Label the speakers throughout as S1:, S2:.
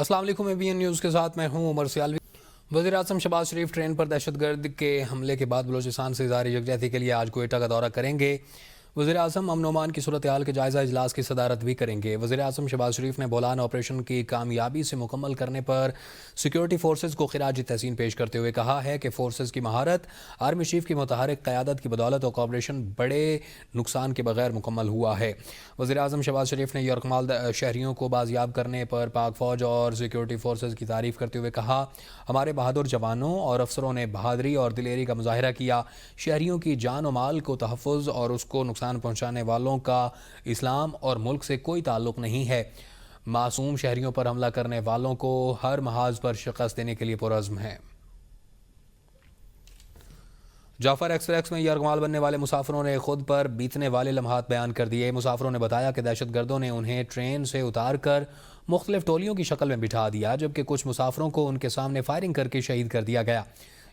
S1: السلام علیکم ABN news کے ساتھ میں ہوں عمر سیالوی۔ وزیر اعظم شہباز شریف ٹرین پر دہشت گرد کے حملے کے بعد بلوچستان سے اظہار یکجہتی کے لیے آج کوئٹہ کا دورہ کریں گے۔ وزیر اعظم امن و امان کی صورتحال کے جائزہ اجلاس کی صدارت بھی کریں گے۔ وزیر اعظم شہباز شریف نے بولان آپریشن کی کامیابی سے مکمل کرنے پر سیکیورٹی فورسز کو خراج تحسین پیش کرتے ہوئے کہا ہے کہ فورسز کی مہارت، آرمی چیف کی متحرک قیادت کی بدولت اور کوآپریشن بڑے نقصان کے بغیر مکمل ہوا ہے۔ وزیر اعظم شہباز شریف نے یرغمال شہریوں کو بازیاب کرنے پر پاک فوج اور سیکیورٹی فورسز کی تعریف کرتے ہوئے کہا، ہمارے بہادر جوانوں اور افسروں نے بہادری اور دلیری کا مظاہرہ کیا۔ شہریوں کی جان و مال کو تحفظ اور اس کو نقصان پہنچانے والوں کا اسلام اور ملک سے کوئی تعلق نہیں ہے۔ معصوم شہریوں پر حملہ کرنے والوں کو ہر محاذ پر شکست دینے کے لیے پرعزم ہے۔ جعفر ایکسپریس میں یرغمال بننے والے مسافروں نے خود پر بیتنے والے لمحات بیان کر دیے۔ مسافروں نے بتایا کہ دہشت گردوں نے انہیں ٹرین سے اتار کر مختلف ٹولیوں کی شکل میں بٹھا دیا، جبکہ کچھ مسافروں کو ان کے سامنے فائرنگ کر کے شہید کر دیا گیا۔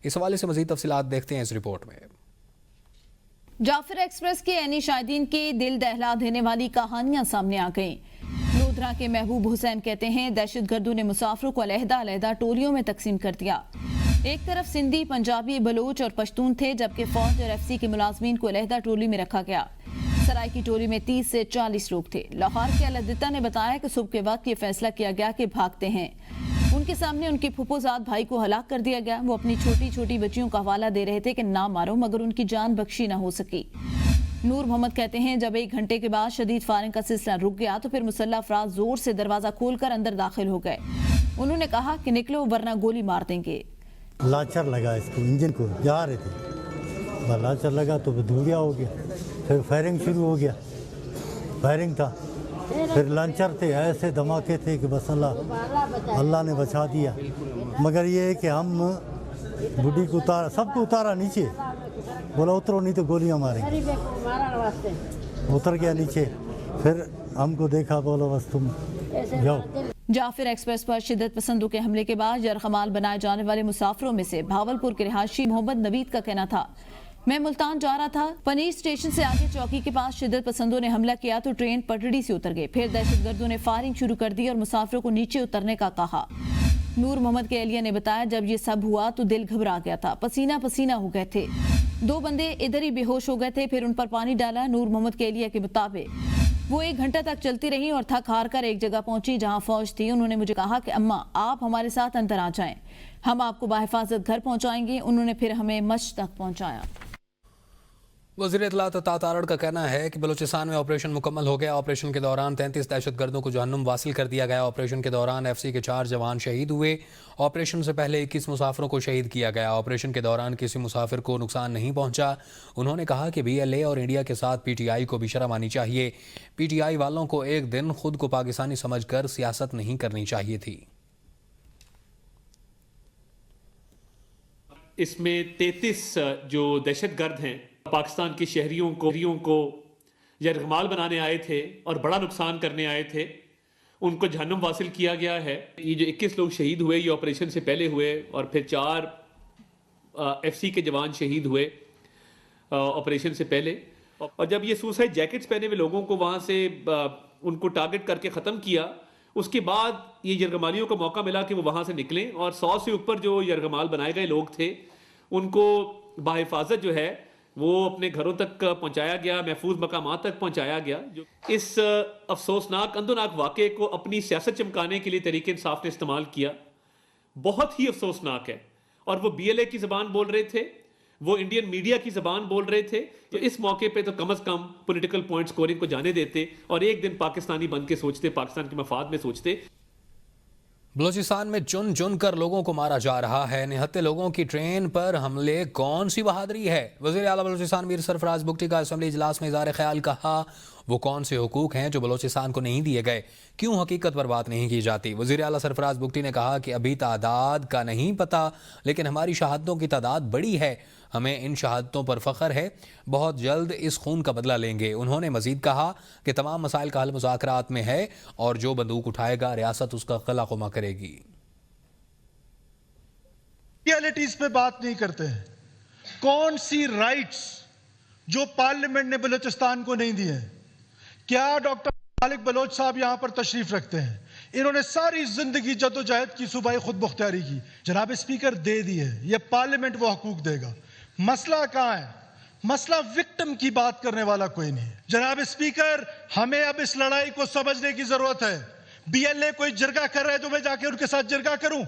S1: اس حوالے سے مزید تفصیلات دیکھتے ہیں اس رپورٹ میں۔
S2: جعفر ایکسپریس کے عینی شاہدین کی دل دہلا دینے والی کہانیاں سامنے آ گئیں۔ لودھرا کے محبوب حسین کہتے ہیں، دہشت گردوں نے مسافروں کو علیحدہ علیحدہ ٹولیوں میں تقسیم کر دیا۔ ایک طرف سندھی، پنجابی، بلوچ اور پشتون تھے، جبکہ فوج اور FC کے ملازمین کو علیحدہ ٹولی میں رکھا گیا۔ سرائے کی ٹولی میں 30 سے 40 لوگ تھے۔ لاہور کے علدتہ نے بتایا کہ صبح کے وقت یہ فیصلہ کیا گیا کہ بھاگتے ہیں۔ ان کے سامنے ان کے پھپھوزاد بھائی کو ہلاک کر دیا گیا۔ وہ اپنی چھوٹی چھوٹی بچیوں کا حوالہ دے رہے تھے کہ نہ مارو، مگر ان کی جان بخشی نہ ہو سکی۔ نور محمد کہتے ہیں، جب 1 گھنٹے کے بعد شدید فائرنگ کا سلسلہ رک گیا تو پھر مسلح افراد زور سے دروازہ کھول کر اندر داخل ہو گئے۔ انہوں نے کہا کہ نکلو ورنہ گولی مار دیں گے۔
S3: لانچر لگا اس کو، انجن کو جا رہے تھے، لانچر لگا تو دھویا ہو گیا، پھر فائرنگ شروع ہو گیا۔ فائرنگ تھا، پھر لانچر تھے، ایسے دھماکے تھے کہ بس اللہ نے بچا دیا۔ مگر یہ ہے کہ ہم بڈھی کو اتارا، سب کو اتارا نیچے، بولا اترو نہیں تو گولیاں ماریں گے۔ اتر گیا نیچے، پھر ہم کو دیکھا، بولا بس تم جاؤ۔
S2: جعفر ایکسپریس پر شدت پسندوں کے حملے کے بعد یرغمال بنائے جانے والے مسافروں میں سے بھاولپور کے رہائشی محمد نوید کا کہنا تھا، میں ملتان جا رہا تھا، پنیر اسٹیشن سے آگے چوکی کے پاس شدت پسندوں نے حملہ کیا تو ٹرین پٹڑی سے اتر گئے، پھر دہشت گردوں نے فائرنگ شروع کر دی اور مسافروں کو نیچے اترنے کا کہا۔ نور محمد کے اہلیہ نے بتایا، جب یہ سب ہوا تو دل گھبرا گیا تھا، پسینہ پسینہ ہو گئے تھے، 2 بندے ادھر ہی بے ہوش ہو گئے تھے، پھر ان پر پانی ڈالا۔ نور محمد کے اہلیہ کے مطابق وہ 1 گھنٹہ تک چلتی رہی اور تھک ہار کر ایک جگہ پہنچی جہاں فوج تھی۔ انہوں نے مجھے کہا کہ اماں آپ ہمارے ساتھ اندر آ جائیں، ہم آپ کو بحفاظت گھر پہنچائیں گے۔ انہوں نے پھر ہمیں مچھ تک پہنچایا۔
S1: وزیر اطلاعات عطا تارڑ کا کہنا ہے کہ بلوچستان میں آپریشن مکمل ہو گیا۔ آپریشن کے دوران 33 دہشت گردوں کو جہنم واصل کر دیا گیا۔ آپریشن کے دوران FC کے 4 جوان شہید ہوئے۔ آپریشن سے پہلے 21 مسافروں کو شہید کیا گیا۔ آپریشن کے دوران کسی مسافر کو نقصان نہیں پہنچا۔ انہوں نے کہا کہ BLA اور انڈیا کے ساتھ PTI کو بھی شرم آنی چاہیے۔ PTI والوں کو ایک دن خود کو پاکستانی سمجھ کر سیاست نہیں کرنی چاہیے تھی۔
S4: اس میں 33 جو دہشت گرد ہیں پاکستان کے شہریوں کو یرغمال بنانے آئے تھے اور بڑا نقصان کرنے آئے تھے، ان کو جہنم واصل کیا گیا ہے۔ یہ جو 21 لوگ شہید ہوئے یہ آپریشن سے پہلے ہوئے، اور پھر 4 FC کے جوان شہید ہوئے آپریشن سے پہلے۔ اور جب یہ سوسائڈ جیکٹس پہنے ہوئے لوگوں کو وہاں سے ان کو ٹارگٹ کر کے ختم کیا، اس کے بعد یہ یرغمالیوں کو موقع ملا کہ وہ وہاں سے نکلیں، اور 100 سے اوپر جو یرغمال بنائے گئے لوگ تھے ان کو بحفاظت جو ہے وہ اپنے گھروں تک پہنچایا گیا، محفوظ مقامات تک پہنچایا گیا۔ اس افسوسناک اندوناک واقعے کو اپنی سیاست چمکانے کے لیے تحریک انصاف نے استعمال کیا، بہت ہی افسوسناک ہے۔ اور وہ BLA کی زبان بول رہے تھے، وہ انڈین میڈیا کی زبان بول رہے تھے، تو اس موقع پہ تو کم از کم پولیٹیکل پوائنٹ سکورنگ کو جانے دیتے اور ایک دن پاکستانی بن کے سوچتے، پاکستان کے مفاد میں سوچتے۔
S1: بلوچستان میں چن چن کر لوگوں کو مارا جا رہا ہے۔ نہتے لوگوں کی ٹرین پر حملے کون سی بہادری ہے؟ وزیر اعلیٰ بلوچستان میر سرفراز بگٹی کا اسمبلی اجلاس میں اظہار خیال، کہا وہ کون سے حقوق ہیں جو بلوچستان کو نہیں دیے گئے، کیوں حقیقت پر بات نہیں کی جاتی؟ وزیر اعلیٰ سرفراز بگٹی نے کہا کہ ابھی تعداد کا نہیں پتہ، لیکن ہماری شہادتوں کی تعداد بڑی ہے، ہمیں ان شہادتوں پر فخر ہے، بہت جلد اس خون کا بدلہ لیں گے۔ انہوں نے مزید کہا کہ تمام مسائل کا حل مذاکرات میں ہے اور جو بندوق اٹھائے گا ریاست اس کا قلع قمع کرے گی۔
S5: ریالٹیز پہ بات نہیں کرتے ہیں، کون سی رائٹس جو پارلیمنٹ نے بلوچستان کو نہیں دیے ہیں؟ کیا ڈاکٹر مالک بلوچ صاحب یہاں پر تشریف رکھتے ہیں؟ انہوں نے ساری زندگی جدوجہد کی صوبائی خود مختاری کی. جناب اسپیکر دے دی ہے, یہ پارلیمنٹ وہ حقوق دے گا. مسئلہ کہاں ہے؟ مسئلہ وکٹم کی بات کرنے والا کوئی نہیں ہے. جناب اسپیکر, ہمیں اب اس لڑائی کو سمجھنے کی ضرورت ہے. بی ایل اے کوئی جرگہ کر رہا ہے تو میں جا کے ان کے ساتھ جرگہ کروں؟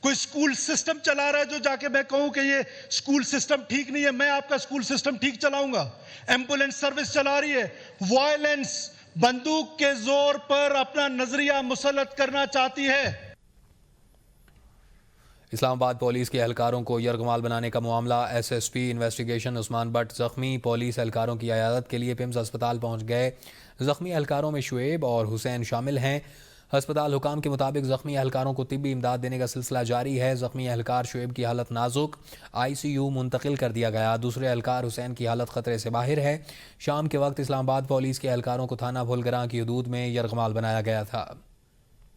S5: کوئی سکول سسٹم چلا رہا ہے جو جا کے میں کہوں کہ یہ سکول سسٹم ٹھیک نہیں ہے, میں آپ کا سکول سسٹم ٹھیک چلاؤں گا؟ ایمبولینس سروس چلا رہی ہے, وائلنس بندوق کے زور پر اپنا نظریہ مسلط کرنا چاہتی ہے.
S1: اسلام آباد پولیس کے اہلکاروں کو یرغمال بنانے کا معاملہ. S S P investigation Usman but زخمی. پولیس اہلکاروں کی عیادت کے لیے پمز ہسپتال پہنچ گئے. زخمی اہلکاروں میں شعیب اور حسین شامل ہیں. ہسپتال حکام کے مطابق زخمی اہلکاروں کو طبی امداد دینے کا سلسلہ جاری ہے. زخمی اہلکار شعیب کی حالت نازک, آئی سی یو منتقل کر دیا گیا. دوسرے اہلکار حسین کی حالت خطرے سے باہر ہے. شام کے وقت اسلام آباد پولیس کے اہلکاروں کو تھانہ بھولگراں کی حدود میں یرغمال بنایا گیا تھا.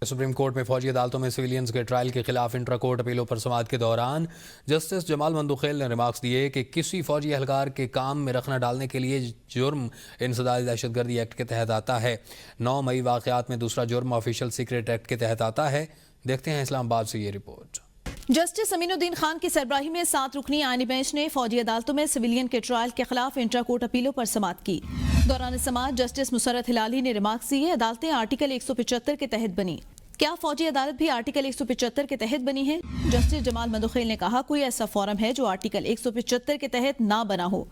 S1: سپریم کورٹ میں فوجی عدالتوں میں سویلینز کے ٹرائل کے خلاف انٹرا کورٹ اپیلوں پر سماعت کے دوران جسٹس جمال مندوخیل نے ریمارکس دیے کہ کسی فوجی اہلکار کے کام میں رخنہ ڈالنے کے لیے جرم انسداد دہشت گردی ایکٹ کے تحت آتا ہے. 9 مئی واقعات میں دوسرا جرم آفیشل سیکرٹ ایکٹ کے تحت آتا ہے. دیکھتے ہیں اسلام آباد سے یہ رپورٹ.
S2: جسٹس امین الدین خان کی سربراہی میں 7 رکنی آئینی بینچ نے فوجی عدالتوں میں سویلین کے ٹرائل کے خلاف انٹرا کورٹ اپیلوں پر سماعت کی. دوران سماعت جسٹس مسرت ہلالی نے ریمارکس دیے. عدالتیں آرٹیکل 175 کے تحت بنی. کیا فوجی عدالت بھی آرٹیکل 175 کے تحت بنی ہے؟ جسٹس جمال مندوخیل نے کہا کوئی ایسا فورم ہے جو آرٹیکل 175 کے تحت نہ بنا ہو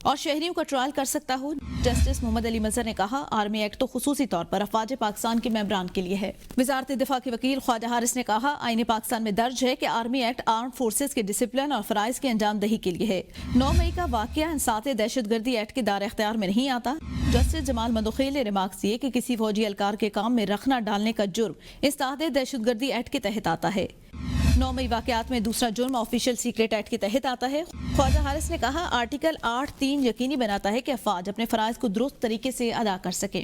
S2: اور شہریوں کا ٹرائل کر سکتا ہو. جسٹس محمد علی مظہر نے کہا آرمی ایکٹ تو خصوصی طور پر افواج پاکستان کے ممبران کے لیے ہے. وزارت دفاع کے وکیل خواجہ حارث نے کہا آئین پاکستان میں درج ہے کہ آرمی ایکٹ آرم فورسز کے ڈسپلن اور فرائض کی انجام دہی کے لیے ہے. 9 مئی کا واقعہ انسداد دہشت گردی ایکٹ کے دائر اختیار میں نہیں آتا. جسٹس جمال مندوخیل نے ریمارکس دیے کہ کسی فوجی اہلکار کے کام میں رخنہ ڈالنے کا جرم انسداد دہشت گردی ایکٹ کے تحت آتا ہے. 9 مئی واقعات میں دوسرا جرم آفیشل سیکرٹ ایکٹ کے تحت آتا ہے. خواجہ حارث نے کہا آرٹیکل 8(3) یقینی بناتا ہے کہ افواج اپنے فرائض کو درست طریقے سے ادا کر سکیں.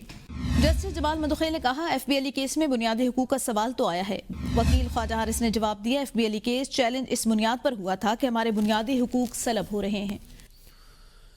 S2: جسٹس جمال مندوخیل نے کہا F B L E case میں بنیادی حقوق کا سوال تو آیا ہے. وکیل خواجہ حارث نے جواب دیا F B L E case challenge اس بنیاد پر ہوا تھا کہ ہمارے بنیادی حقوق سلب ہو رہے ہیں.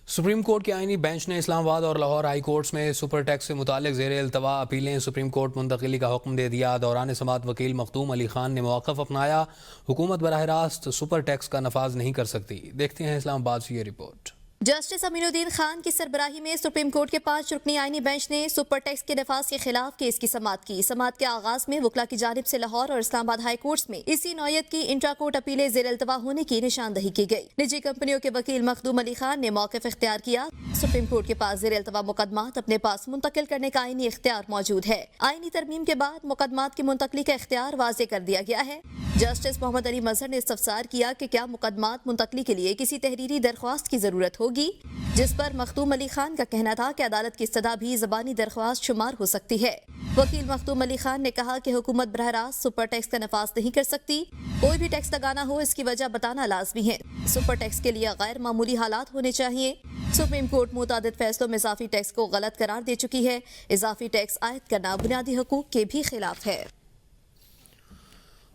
S1: سپریم کورٹ کے آئینی بینچ نے اسلام آباد اور لاہور ہائی کورٹس میں سپر ٹیکس سے متعلق زیر التوا اپیلیں سپریم کورٹ منتقلی کا حکم دے دیا. دوران سماعت وکیل مخدوم علی خان نے موقف اپنایا. حکومت براہ راست سپر ٹیکس کا نفاذ نہیں کر سکتی. دیکھتے ہیں اسلام آباد سے یہ رپورٹ.
S6: جسٹس امین الدین خان کی سربراہی میں سپریم کورٹ کے 5 رکنی آئینی بینچ نے سپر ٹیکس کے نفاذ کے خلاف کیس کی سماعت کی. سماعت کے آغاز میں وکلا کی جانب سے لاہور اور اسلام آباد ہائی کورٹس میں اسی نوعیت کی انٹرا کورٹ اپیلیں زیر التوا ہونے کی نشاندہی کی گئی. نجی کمپنیوں کے وکیل مخدوم علی خان نے موقف اختیار کیا. سپریم کورٹ کے پاس زیر التوا مقدمات اپنے پاس منتقل کرنے کا آئینی اختیار موجود ہے. آئینی ترمیم کے بعد مقدمات کی منتقلی کا اختیار واضح کر دیا گیا ہے. جسٹس محمد علی مظہر نے استفسار کیا کہ کیا مقدمات منتقلی کے لیے کسی تحریری درخواست کی ضرورت ہوگی, جس پر مخدوم علی خان کا کہنا تھا کہ عدالت کی استدعا بھی زبانی درخواست شمار ہو سکتی ہے. وکیل مخدوم علی خان نے کہا کہ حکومت براہ راست سپر ٹیکس کا نفاذ نہیں کر سکتی. کوئی بھی ٹیکس لگانا ہو اس کی وجہ بتانا لازمی ہے. سپر ٹیکس کے لیے غیر معمولی حالات ہونے چاہیے. سپریم کورٹ متعدد فیصلوں میں اضافی ٹیکس کو غلط قرار دے چکی ہے. اضافی ٹیکس عائد کرنا بنیادی حقوق کے بھی خلاف ہے.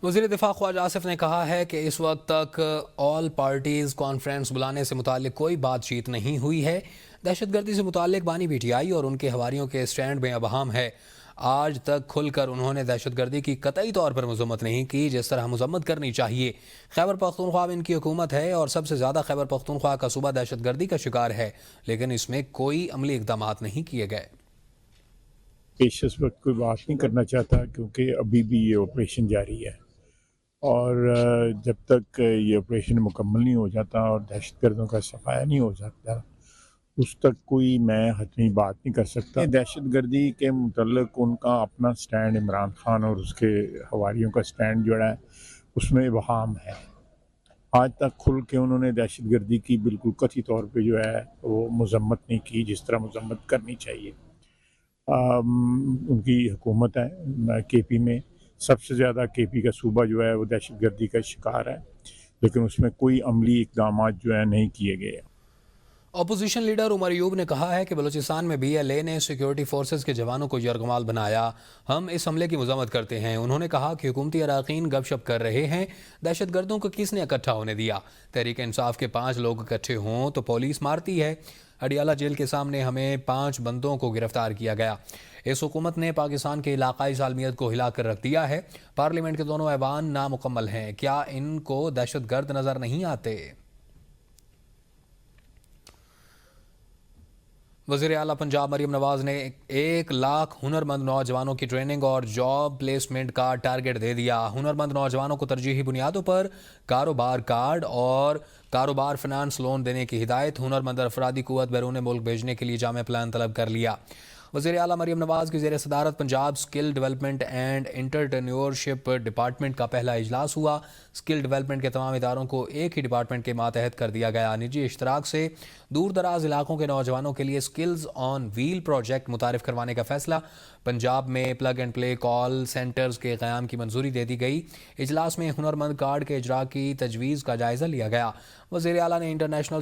S1: وزیر دفاع خواجہ آصف نے کہا ہے کہ اس وقت تک آل پارٹیز کانفرنس بلانے سے متعلق کوئی بات چیت نہیں ہوئی ہے. دہشت گردی سے متعلق بانی پی ٹی آئی اور ان کے حواریوں کے اسٹینڈ میں ابہام ہے. آج تک کھل کر انہوں نے دہشت گردی کی قطعی طور پر مذمت نہیں کی جس طرح مذمت کرنی چاہیے. خیبر پختونخوا میں ان کی حکومت ہے اور سب سے زیادہ خیبر پختونخوا کا صوبہ دہشت گردی کا شکار ہے, لیکن اس میں کوئی عملی اقدامات نہیں کیے گئے.
S7: پیش اس وقت کوئی بات نہیں کرنا چاہتا کیونکہ ابھی بھی یہ آپریشن جاری ہے اور جب تک یہ آپریشن مکمل نہیں ہو جاتا اور دہشت گردوں کا صفایا نہیں ہو جاتا اس تک کوئی میں حتمی بات نہیں کر سکتا. دہشت گردی کے متعلق ان کا اپنا سٹینڈ عمران خان اور اس کے حواریوں کا سٹینڈ جو ہے اس میں ابہام ہے. آج تک کھل کے انہوں نے دہشت گردی کی بالکل قطعی طور پہ جو ہے وہ مذمت نہیں کی جس طرح مذمت کرنی چاہیے. ان کی حکومت ہے کے پی میں, سب سے زیادہ کے پی کا صوبہ جو ہے وہ دہشت گردی کا شکار ہے, لیکن اس میں کوئی عملی اقدامات جو ہے نہیں کیے گئے.
S1: اپوزیشن لیڈر عمر ایوب نے کہا ہے کہ بلوچستان میں بی ایل اے نے سیکیورٹی فورسز کے جوانوں کو یرغمال بنایا. ہم اس حملے کی مذمت کرتے ہیں. انہوں نے کہا کہ حکومتی اراکین گپ شپ کر رہے ہیں. دہشت گردوں کو کس نے اکٹھا ہونے دیا؟ تحریک انصاف کے 5 لوگ اکٹھے ہوں تو پولیس مارتی ہے. اڈیالہ جیل کے سامنے ہمیں 5 بندوں کو گرفتار کیا گیا. اس حکومت نے پاکستان کے علاقائی سالمیت کو ہلا کر رکھ دیا ہے. پارلیمنٹ کے دونوں ایوان نامکمل ہیں. کیا ان کو دہشت گرد نظر نہیں آتے؟ وزیر اعلیٰ پنجاب مریم نواز نے 1 لاکھ ہنرمند نوجوانوں کی ٹریننگ اور جاب پلیسمنٹ کا ٹارگٹ دے دیا. ہنرمند نوجوانوں کو ترجیحی بنیادوں پر کاروبار کارڈ اور کاروبار فنانس لون دینے کی ہدایت. ہنرمند افرادی قوت بیرون ملک بھیجنے کے لیے جامع پلان طلب کر لیا. وزیر اعلیٰ مریم نواز کی زیر صدارت Punjab skill development and entrepreneurship department کا پہلا اجلاس ہوا. اسکل ڈیولپمنٹ کے تمام اداروں کو ایک ہی ڈپارٹمنٹ کے ماتحت کر دیا گیا. نجی اشتراک سے دور دراز علاقوں کے نوجوانوں کے لیے اسکلز آن ویل پروجیکٹ متعارف کروانے کا فیصلہ. پنجاب میں plug and play call centres کے قیام کی منظوری دے دی گئی. اجلاس میں ہنرمند کارڈ کے اجرا کی تجویز کا جائزہ لیا گیا. وزیر اعلیٰ نے انٹرنیشنل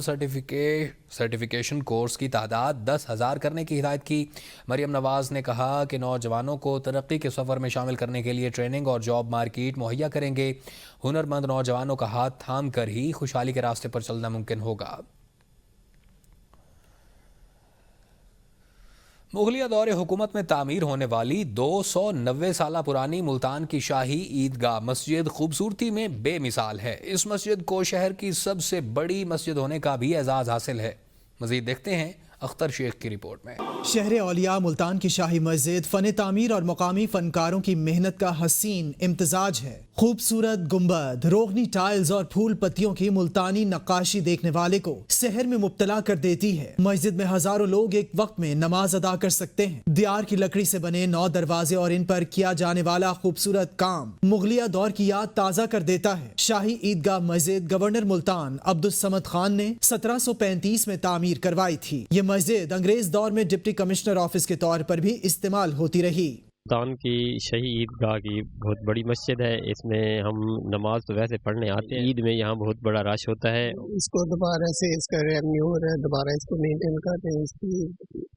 S1: سرٹیفکیشن کورس کی تعداد 10,000 کرنے کی ہدایت کی. مریم نواز نے کہا کہ نوجوانوں کو ترقی کے سفر میں شامل کرنے کے لیے ٹریننگ اور جاب مارکیٹ مہیا کریں گے. ہنرمند نوجوانوں کا ہاتھ تھام کر ہی خوشحالی کے راستے پر چلنا ممکن ہوگا. مغلیہ دور حکومت میں تعمیر ہونے والی 290 سالہ پرانی ملتان کی شاہی عیدگاہ مسجد خوبصورتی میں بے مثال ہے. اس مسجد کو شہر کی سب سے بڑی مسجد ہونے کا بھی اعزاز حاصل ہے. مزید دیکھتے ہیں اختر شیخ کی رپورٹ میں.
S8: شہر اولیاء ملتان کی شاہی مسجد فن تعمیر اور مقامی فنکاروں کی محنت کا حسین امتزاج ہے. خوبصورت گنبد، روغنی ٹائلز اور پھول پتیوں کی ملتانی نقاشی دیکھنے والے کو سحر میں مبتلا کر دیتی ہے. مسجد میں ہزاروں لوگ ایک وقت میں نماز ادا کر سکتے ہیں. دیار کی لکڑی سے بنے 9 دروازے اور ان پر کیا جانے والا خوبصورت کام مغلیہ دور کی یاد تازہ کر دیتا ہے. شاہی عیدگاہ مسجد گورنر ملتان عبدالصمد خان نے 1735 میں تعمیر کروائی تھی. یہ مسجد انگریز دور میں ڈپٹی کمشنر آفس کے طور پر بھی استعمال ہوتی رہی.
S9: ملتان کی شاہی عیدگاہ کی بہت بڑی مسجد ہے. اس میں ہم نماز تو ویسے پڑھنے آتے ہیں. عید میں یہاں بہت بڑا رش ہوتا ہے.
S10: اس کو دوبارہ سے اس کا ریونیو دوبارہ اس کو مینٹین کرتے ہیں. اس کی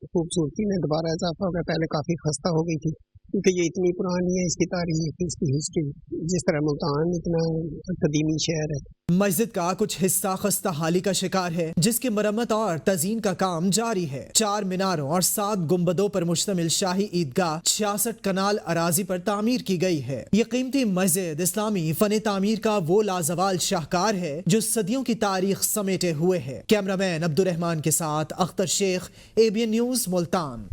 S10: خوبصورتی میں دوبارہ اضافہ ہو گیا. پہلے کافی خستہ ہو گئی تھی کیونکہ یہ اتنی پرانی ہے. اس کی تاریخ، اس کی ہسٹری، جس طرح ملتان اتنا قدیمی شہر ہے.
S8: مسجد کا کچھ حصہ خستہ حالی کا شکار ہے جس کی مرمت اور تزئین کا کام جاری ہے. 4 میناروں اور 7 گنبدوں پر مشتمل شاہی عیدگاہ 66 کنال اراضی پر تعمیر کی گئی ہے. یہ قیمتی مسجد اسلامی فن تعمیر کا وہ لازوال شاہکار ہے جو صدیوں کی تاریخ سمیٹے ہوئے ہے. کیمرہ مین عبدالرحمان کے ساتھ اختر شیخ، ABN نیوز، ملتان.